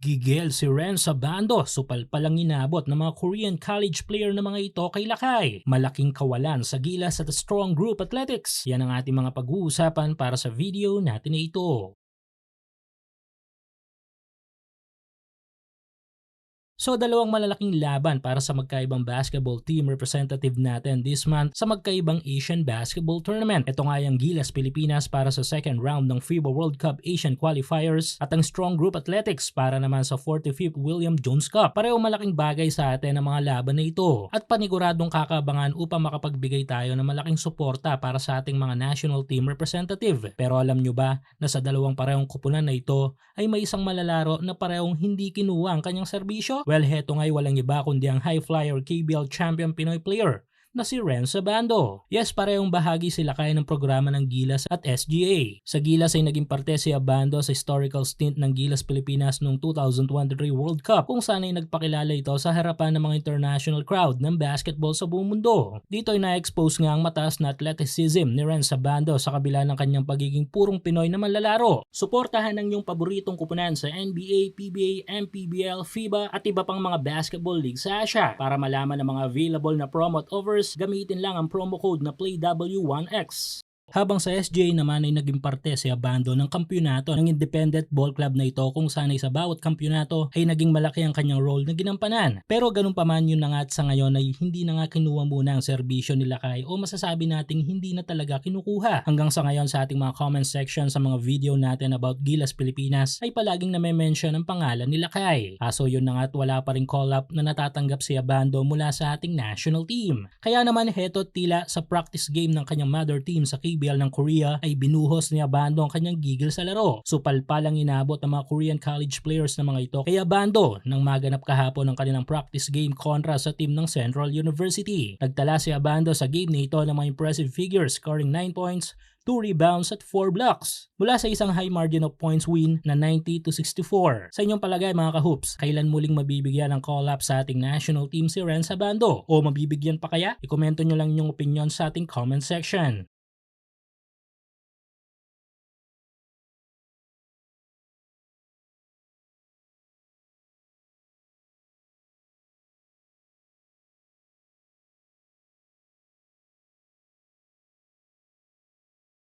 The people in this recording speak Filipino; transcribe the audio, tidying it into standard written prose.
Gigel si Ren sa bando, supal palang inabot ng mga Korean college player na mga ito kay Lakay. Malaking kawalan sa gilas at strong group athletics. Yan ang ating mga pag-uusapan para sa video natin na ito. So dalawang malalaking laban para sa magkaibang basketball team representative natin this month sa magkaibang Asian Basketball Tournament. Ito nga yung Gilas Pilipinas para sa second round ng FIBA World Cup Asian Qualifiers at ang Strong Group Athletics para naman sa 45th William Jones Cup. Pareho malaking bagay sa atin ang mga laban na ito at paniguradong kakabangan upang makapagbigay tayo ng malaking suporta para sa ating mga national team representative. Pero alam nyo ba na sa dalawang parehong kupunan na ito ay may isang malalaro na parehong hindi kinuha ang kanyang serbisyo? Well, heto nga'y walang iba kundi ang high flyer KBL champion Pinoy player na si Ren Sabando. Yes, parehong bahagi sila kaya ng programa ng Gilas at SGA. Sa Gilas ay naging parte si Abando sa historical stint ng Gilas Pilipinas noong 2023 World Cup kung saan ay nagpakilala ito sa harapan ng mga international crowd ng basketball sa buong mundo. Dito ay na-expose nga ang mataas na athleticism ni Ren Sabando sa kabila ng kanyang pagiging purong Pinoy na manlalaro. Suportahan ang iyong paboritong kupunan sa NBA, PBA, MPBL, FIBA at iba pang mga basketball league sa Asia. Para malaman ang mga available na promote offers, gamitin lang ang promo code na PLAYW1X. Habang sa SGA naman ay naging parte si Abando ng kampyonato ng independent ball club na ito kung saan ay sa bawat kampyonato ay naging malaki ang kanyang role na ginampanan. Pero ganun pa man yun na nga at sa ngayon ay hindi na nga kinuha muna ang serbisyo ni Lakay o masasabi nating hindi na talaga kinukuha. Hanggang sa ngayon sa ating mga comment section sa mga video natin about Gilas Pilipinas ay palaging na-mention ang pangalan ni Lakay. Kaso yun na nga at wala pa ring call-up na natatanggap si Abando mula sa ating national team. Kaya naman heto tila sa practice game ng kanyang mother team sa KBL ng Korea ay binuhos ni Abando ang kanyang gigil sa laro. Supalpalang inabot ng mga Korean college players na mga ito kay Abando nang maganap kahapon ang kanilang practice game kontra sa team ng Central University. Nagtala si Abando sa game na ito ng mga impressive figures, scoring 9 points, 2 rebounds at 4 blocks mula sa isang high margin of points win na 90-64. Sa inyong palagay mga ka-hoops, kailan muling mabibigyan ng call-up sa ating national team si Ren Sabando? O mabibigyan pa kaya? I-komento nyo lang yung opinion sa ating comment section.